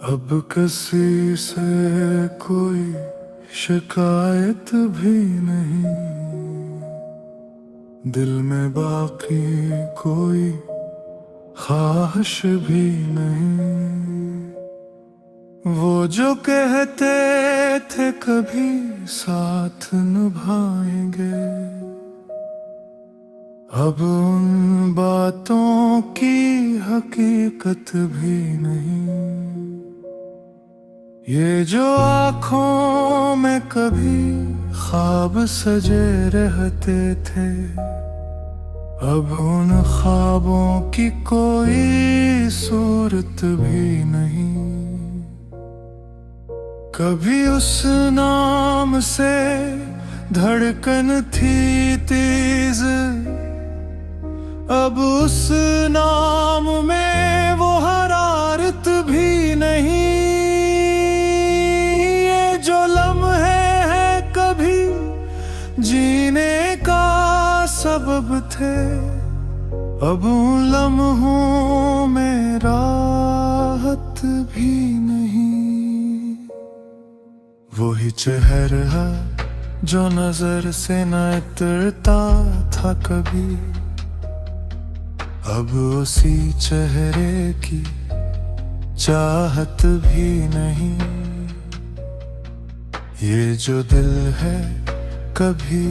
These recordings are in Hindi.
अब किसी से कोई शिकायत भी नहीं, दिल में बाकी कोई ख्वाहिश भी नहीं। वो जो कहते थे कभी साथ निभाएंगे, अब उन बातों की हकीकत भी नहीं। ये जो आँखों में कभी ख्वाब सजे रहते थे, अब उन ख्वाबों की कोई सूरत भी नहीं। कभी उस नाम से धड़कन थी तेज, अब उस नाम में वो हरारत भी नहीं। ये जो लम्हे हैं कभी जीने का सबब थे, अब उन लम्हों में राहत भी नहीं। वही चेहरा जो नजर से न उतरता था कभी, अब उसी चेहरे की चाहत भी नहीं। ये जो दिल है कभी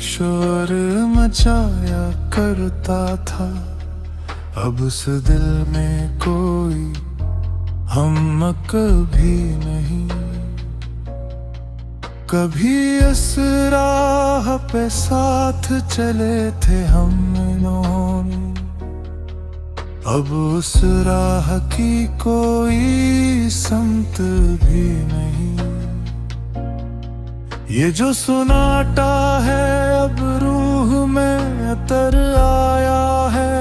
शोर मचाया करता था, अब उस दिल में कोई हमक भी नहीं। कभी इस राह पे साथ चले थे हम दोनों, अब उस राह की कोई समत भी नहीं। ये जो सुनाटा है अब रूह में अतर आया है,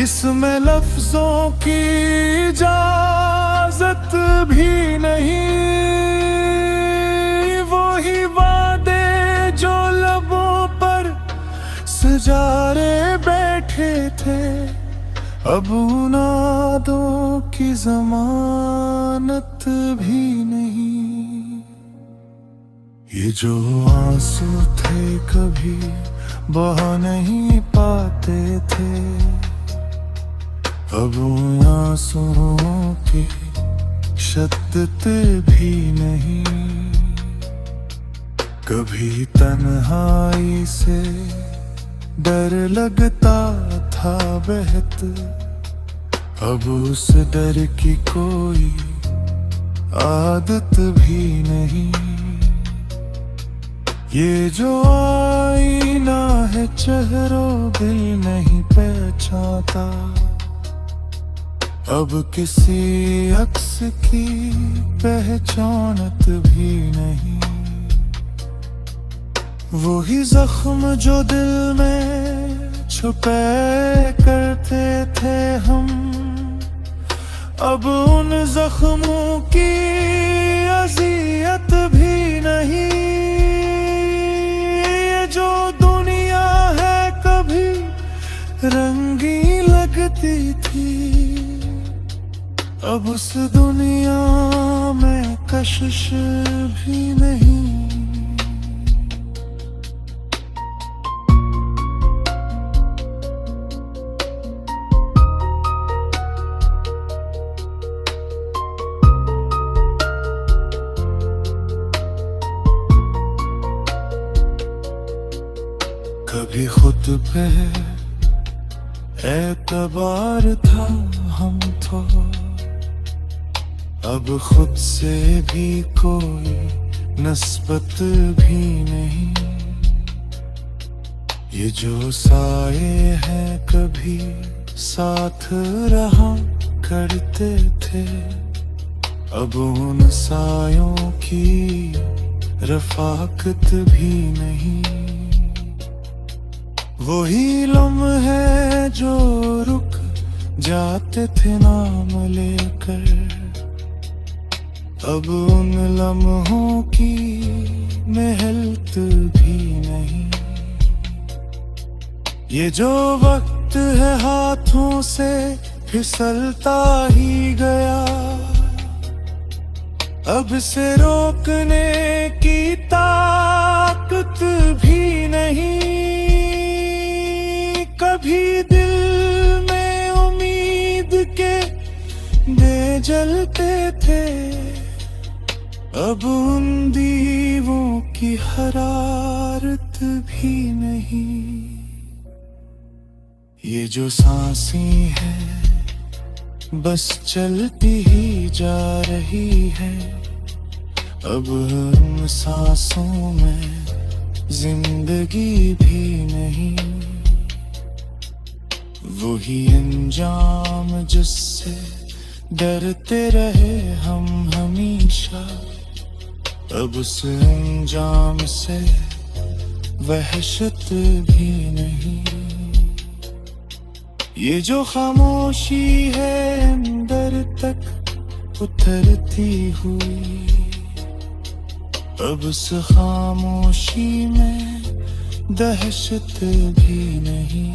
इसमें लफ्जों की इजाजत भी नहीं। वही वादे जो लबों पर सजारे बैठे थे, अब उन यादों की जमानत भी नहीं। ये जो आंसू थे कभी बहा नहीं पाते थे, अब उन आंसुओं की शिद्दत भी नहीं। कभी तन्हाई से डर लगता था बेहद, अब उस डर की कोई आदत भी नहीं। ये जो आईना है चेहरों दिल नहीं पहचानता, अब किसी अक्स की पहचानत भी नहीं। वही जख्म जो दिल में छुपे करते थे हम, अब उन जख्मों की अज़ियत भी नहीं। ये जो दुनिया है कभी रंगी लगती थी, अब उस दुनिया में कशिश भी नहीं। कभी खुद पे एतबार था हम तो, अब खुद से भी कोई निस्बत भी नहीं। ये जो साए हैं कभी साथ रहा करते थे, अब उन सायों की रफाकत भी नहीं। वही लम्हे जो रुक जाते थे नाम लेकर, अब उन लम्हों की महलत भी नहीं। ये जो वक्त है हाथों से फिसलता ही गया, अब से रोकने की ताकत भी नहीं। कभी दिल में उम्मीद के दे जलते थे, अब उन दीवों की हरारत भी नहीं। ये जो सांसें हैं बस चलती ही जा रही है, अब उन सांसों में जिंदगी भी नहीं। वही अंजाम जिससे डरते रहे हम हमेशा, अब उस अंजाम से वहशत भी नहीं। ये जो खामोशी है अंदर तक उतरती हुई, अब उस खामोशी में दहशत भी नहीं।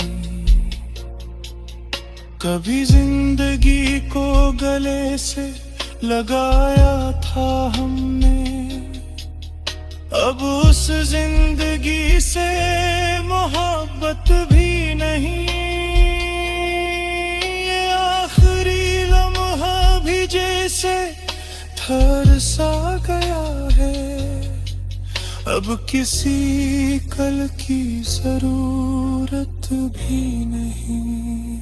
कभी जिंदगी को गले से लगाया था हमने, अब उस जिंदगी से मोहब्बत भी नहीं। जैसे थर सा गया है, अब किसी कल की जरूरत भी नहीं।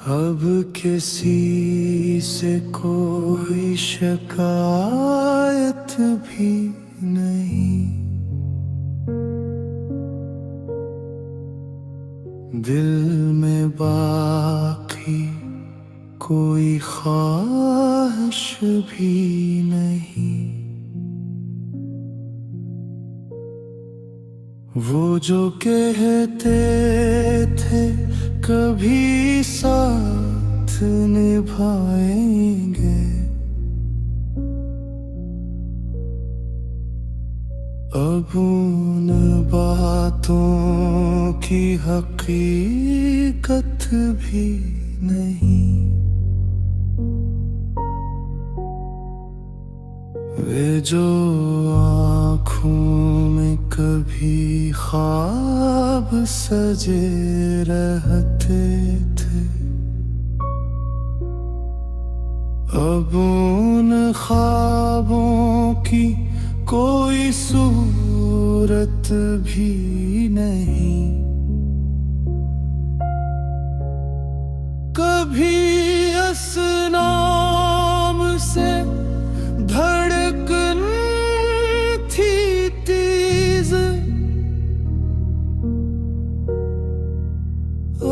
अब किसी से कोई शिकायत भी नहीं, दिल में बाकी कोई ख्वाहिश भी नहीं। वो जो कहते थे कभी साथ निभाएंगे, अब उन बातों की हकीकत भी नहीं। वे जो आँखों में कभी ख्वाब सजे रहते थे, अब उन ख्वाबों की कोई सूरत भी नहीं। कभी असनाम से धड़कन थी तेज,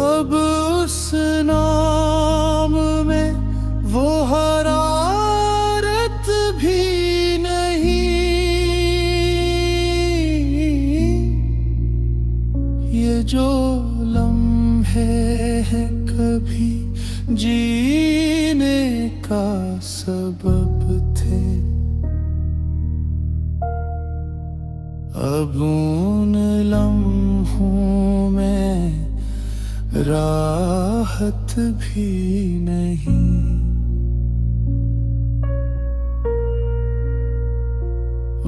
अब उस नाम में वो हरारत भी नहीं। ये जो लम्हे हैं कभी जीने का सबब थे, अब उन लम्हों में राहत भी नहीं।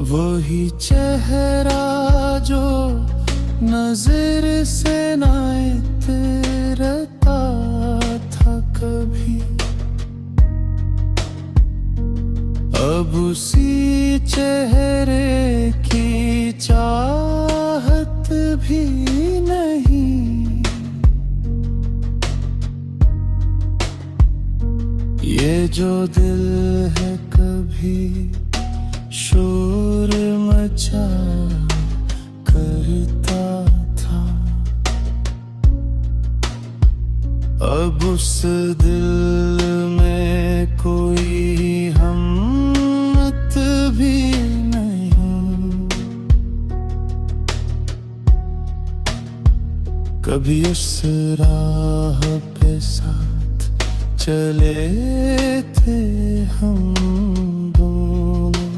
वही चेहरा जो नजर से ना इतरता था कभी, अब उसी चेहरे की चाहत भी नहीं। ये जो दिल है कभी शोर मचा करता था, अब उस दिल में कोई हमत भी नहीं। कभी उस राह पे साथ चले थे हम दोनों,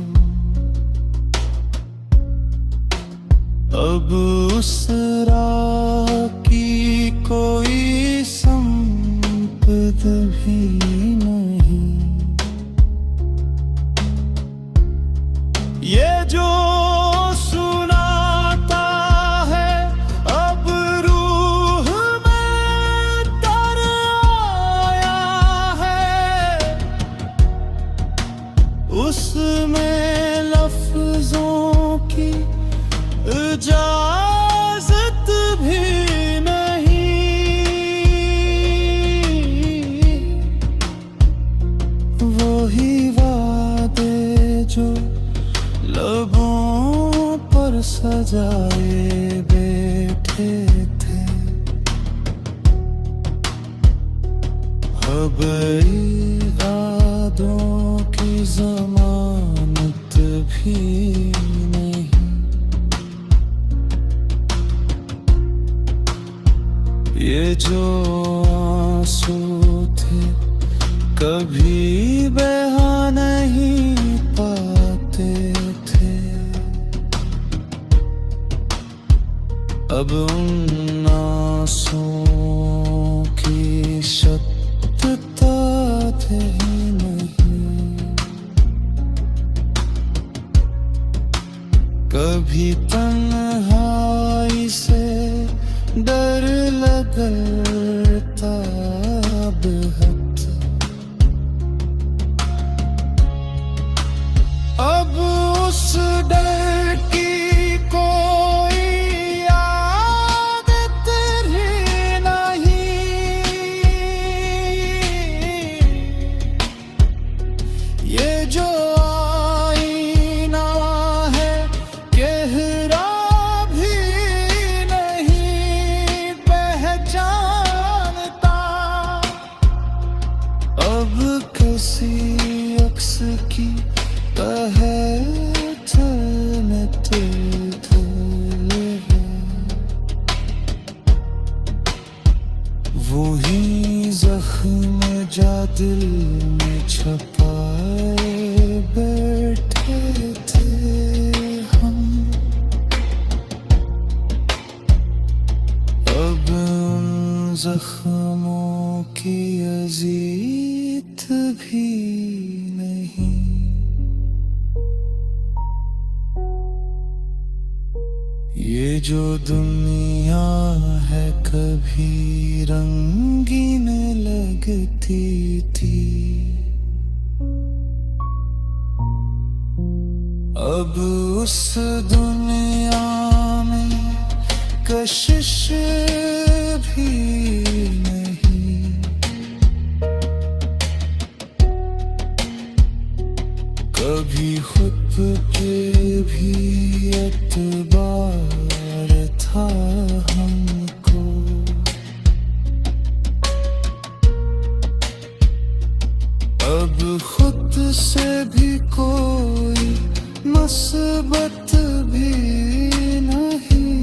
अब उस राह की कोई संपत भी नहीं। ये जो सुनाता है अब रूह में दर आया है, उसमें लफ्जों की इजाजत भी नहीं। वही वादे जो लबों पर सजाए बैठे थे, अब इरादों की जमानत भी नहीं। ये जो आंसू थे कभी बहा नहीं पाते थे, अब उन आंसुओं की शक्ति ही नहीं। कभी तन्हाई से डर लगता बेहद, अब उस डर की कोई आदत ही नहीं। ये जो आईना है गहरा भी नहीं पहचानता, अब किसी अक्स की वही जख्म जा दिल में छपाए बैठे थे हम, अब उन जख्मों की अजीत भी नहीं। ये जो दुनिया है कभी रंगीन लगती थी, अब उस दुनिया में कशिश भी नहीं। कभी खुद पे भी एतबार था हमको, अब खुद से भी कोई मस्बत भी नहीं।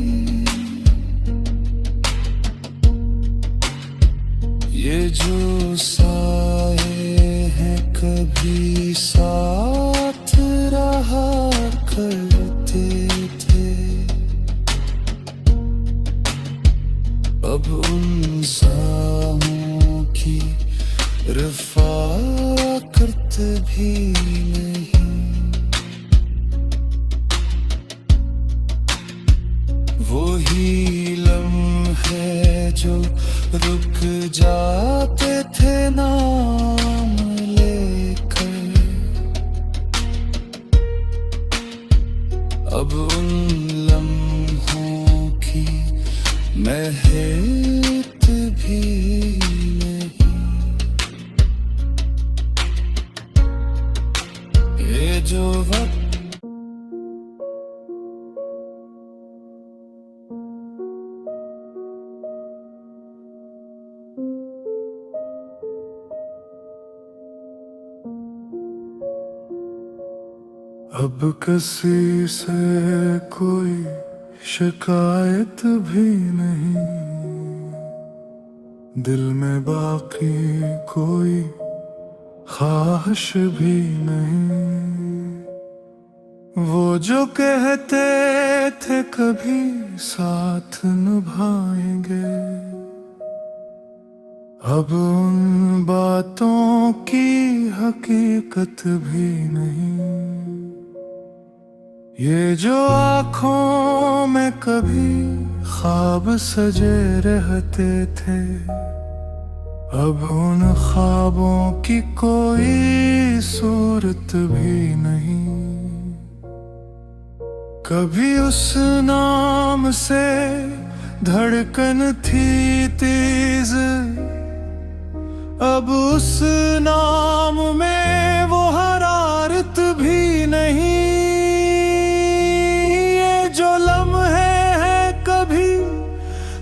ये जो साए हैं कभी साथ रहा करते थे, अब उन साहों की रफ़ाकत भी नहीं। वही लम्हे जो रुक जाते थे नाम लेकर, ये जो वक्त अब किसी से कोई शिकायत भी नहीं, दिल में बाकी कोई ख्वाहिश भी नहीं। वो जो कहते थे कभी साथ निभाएंगे, अब उन बातों की हकीकत भी नहीं। ये जो आँखों में कभी ख्वाब सजे रहते थे, अब उन ख्वाबों की कोई सूरत भी नहीं। कभी उस नाम से धड़कन थी तेज, अब उस नाम में वो हरारत भी नहीं।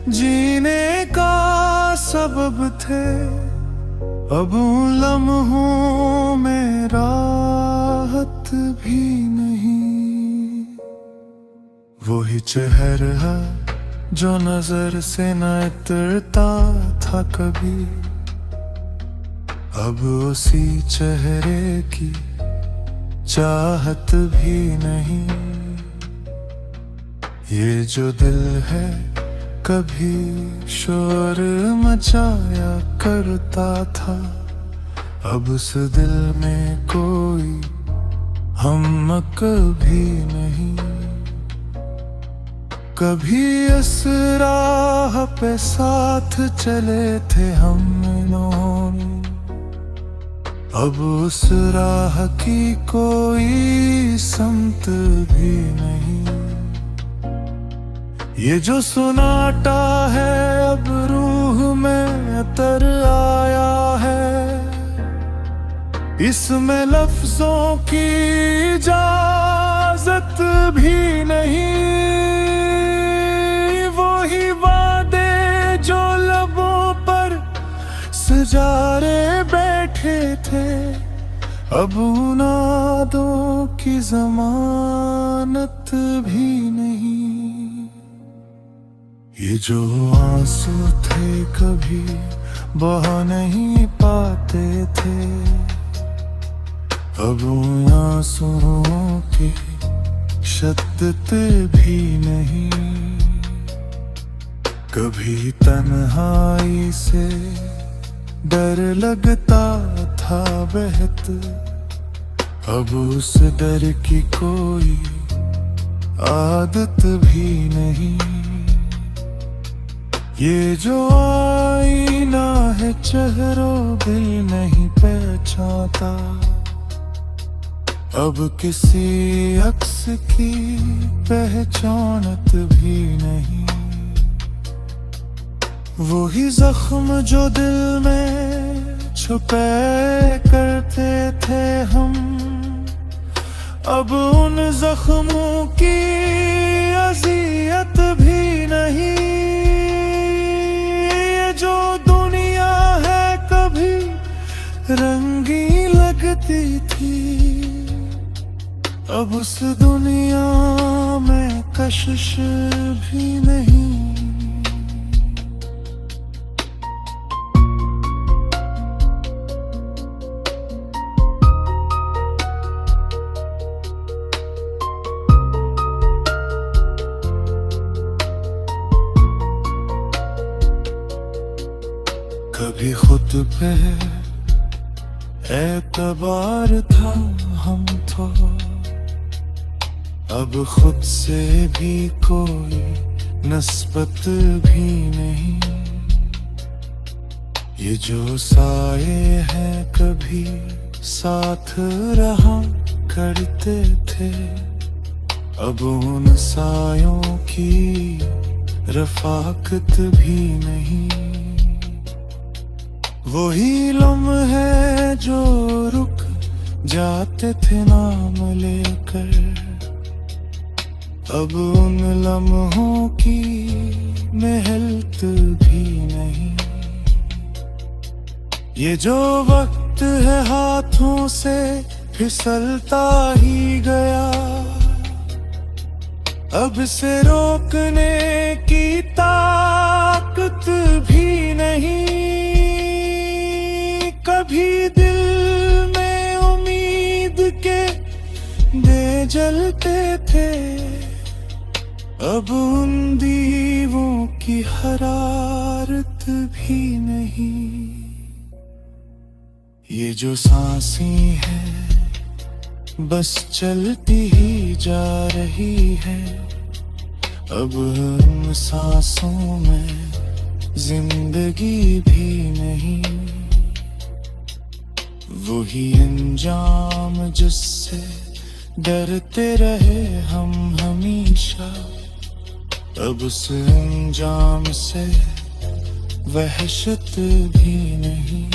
जीने का सबब थे, अब उन लम्हों में राहत भी नहीं। वही चेहरा जो नजर से न उतरता था कभी, अब उसी चेहरे की चाहत भी नहीं। ये जो दिल है कभी शोर मचाया करता था, अब उस दिल में कोई हमक भी नहीं। कभी इस राह पे साथ चले थे हम दोनों, अब उस राह की कोई समत भी नहीं। ये जो सुनाटा है अब रूह में तर आया है, इसमें लफ्जों की इजाजत भी नहीं। वही वादे जो लबों पर सजारे बैठे थे, अब उन यादों की जमानत भी नहीं। ये जो आंसू थे कभी बहा नहीं पाते थे, अब उन आंसुओं की शिद्दत भी नहीं। कभी तन्हाई से डर लगता था बेहद, अब उस डर की कोई आदत भी नहीं। ये जो आईना है चेहरों दिल नहीं पहचानता, अब किसी अक्स की पहचानत भी नहीं। वही जख्म जो दिल में छुपे करते थे हम, अब उन जख्मों की अज़ियत भी नहीं। ये जो दुनिया है कभी रंगीन लगती थी, अब उस दुनिया में कशिश भी नहीं। कभी खुद पे एतबार था हम तो, अब खुद से भी कोई निस्बत भी नहीं। ये जो साए हैं कभी साथ रहा करते थे, अब उन सायों की रफाकत भी नहीं। वही लम्हे जो रुक जाते थे नाम लेकर, अब उन लम्हों की महलत भी नहीं। ये जो वक्त है हाथों से फिसलता ही गया, अब से रोकने की ताकत भी नहीं। कभी दिल में उम्मीद के दे जलते थे, अब उन दीवों की हरारत भी नहीं। ये जो सांसें हैं बस चलती ही जा रही है, अब उन सांसों में जिंदगी भी नहीं। वही अंजाम जिससे डरते रहे हम हमेशा, अब उस अंजाम से वहशत भी नहीं।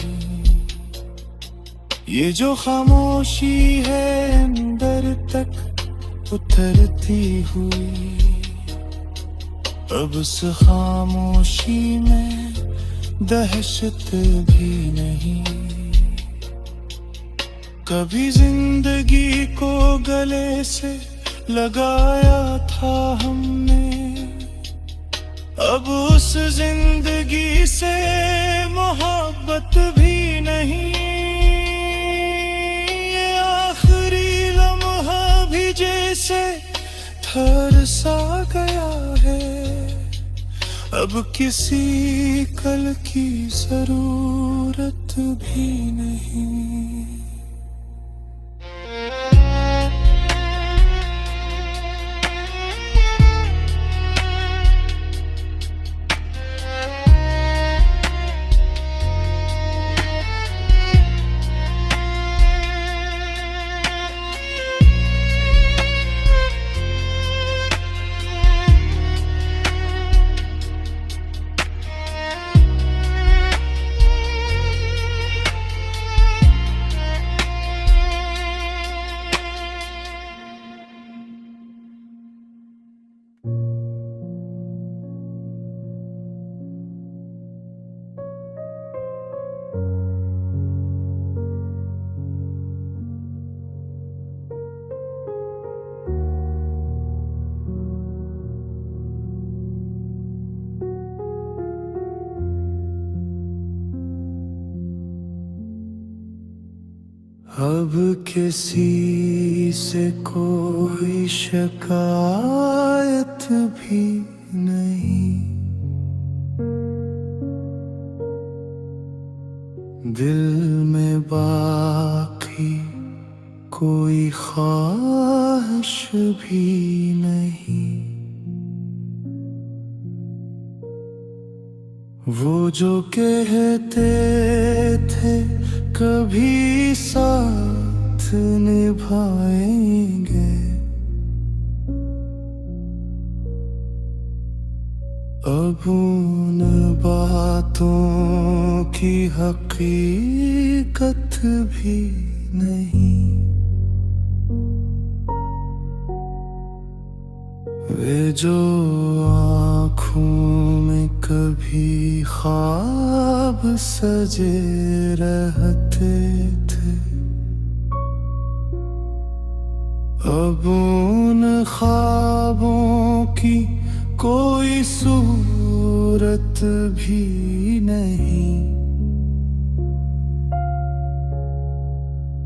ये जो खामोशी है अंदर तक उतरती हुई, अब उस खामोशी में दहशत भी नहीं। कभी जिंदगी को गले से लगाया था हमने, अब उस जिंदगी से मोहब्बत भी नहीं। ये आखिरी लम्हा भी जैसे ठहर सा गया है, अब किसी कल की जरूरत भी नहीं। अब किसी से कोई शिकायत भी नहीं, दिल में बाकी कोई ख्वाहिश भी नहीं। वो जो कहते थे कभी साथ निभाएंगे, अब उन बातों की हकीकत भी नहीं। वे जो आँखों में कभी ख्वाब सजे रहते थे, अब उन ख्वाबों की कोई सूरत भी नहीं।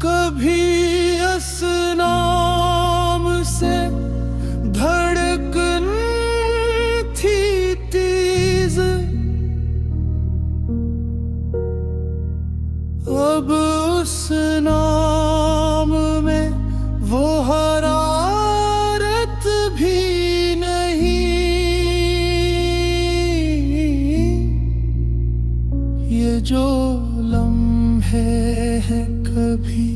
कभी असनाम से धड़कन थी तेज, अब उस नाम में वो हरारत भी नहीं। ये जो लम्हे हैं कभी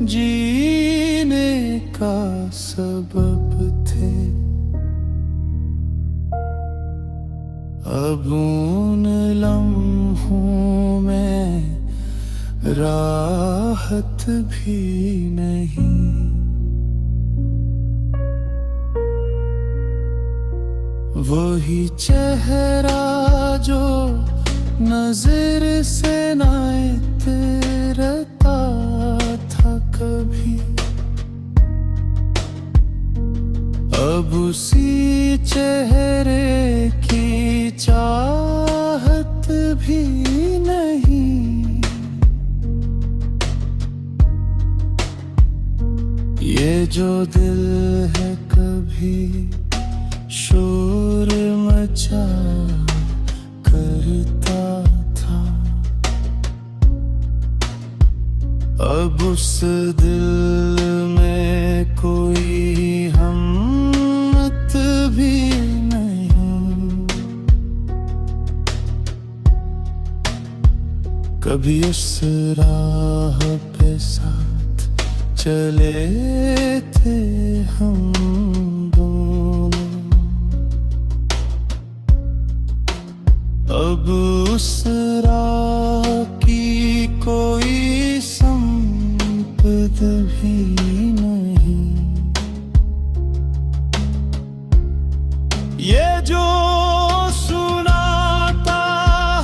जीने का सबब थे, अब उन लम्हों में राहत भी नहीं। वही चेहरा जो नजर से ना इतरता था कभी, अब उसी चेहरे की चाहत भी नहीं। ये जो दिल है कभी शोर मचा करता था, अब उस दिल में कोई हमत भी नहीं। कभी उस राह पे साथ चले थे हम दोनों, अब उस राह की कोई संपत भी नहीं। ये जो सुनाता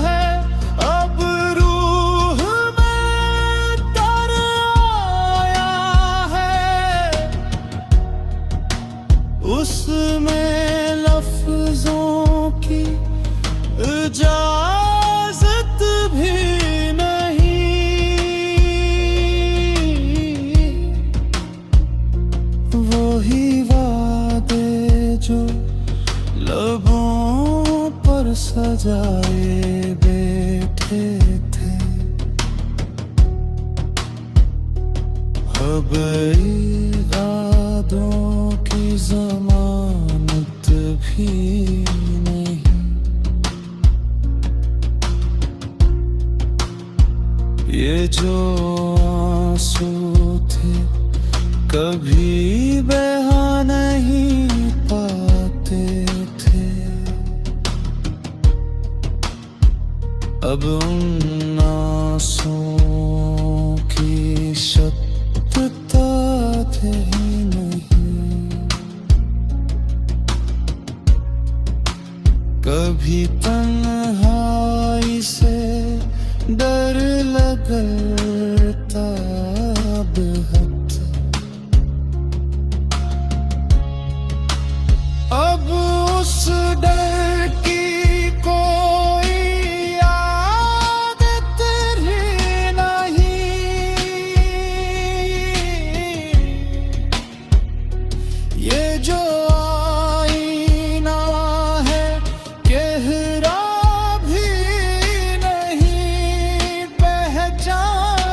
है अब रूह में दर्द आया है, उसमें लफ्जों की इजाजत भी नहीं। वही वादे जो लबों पर सजाए बैठे थे, अब इरादों की जमानत भी नहीं। ये जो आंसू थे कभी बहा नहीं पाते थे, अब उन आंसुओं की शक्ति ही नहीं। कभी तन्हाई से डर लगता बेहद, अब उस डर की कोई आदत ही नहीं। ये जो आईना है गहरा भी नहीं पहचानता,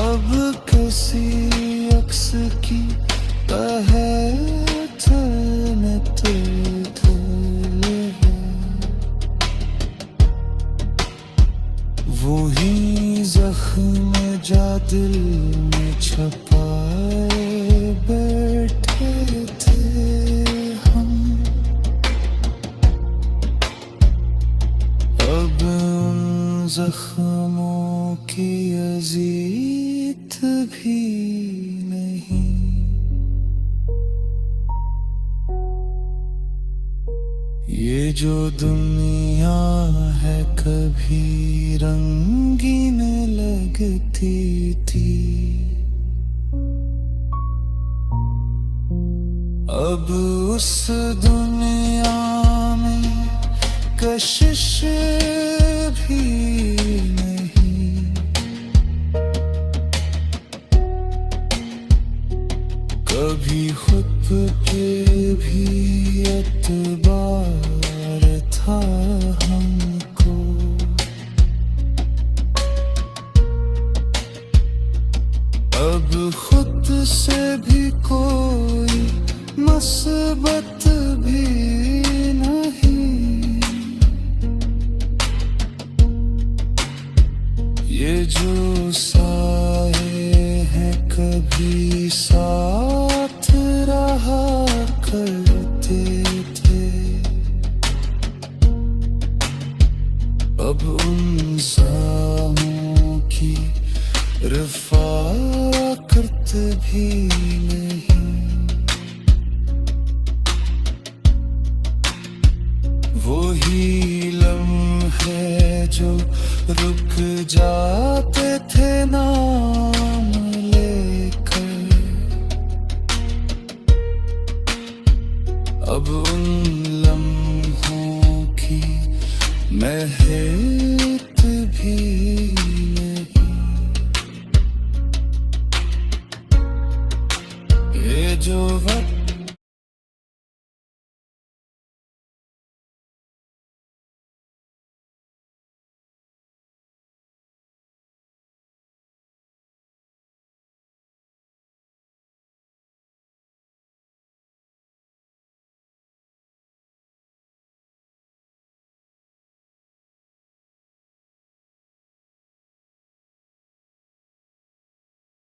अब किसी अक्स की वही जख्म जा दिल में छपाए बैठे थे हम, अब उन जख्मों की अजीत भी नहीं। ये जो दुनिया है कभी रंगीन लगती थी, अब उस दुनिया में कशिश भी नहीं। कभी खुद पे भी एतबार था हमको, अब खुद से भी कोई मस्बत भी नहीं। ये जो साए हैं कभी साथ रहा करते थे, अब उन साहों की रफ़ाकत भी नहीं। वही लम्हे जो रुक जाते थे नाम लेकर, अब उन लम्हों की महक भी नहीं। ये जो वक्त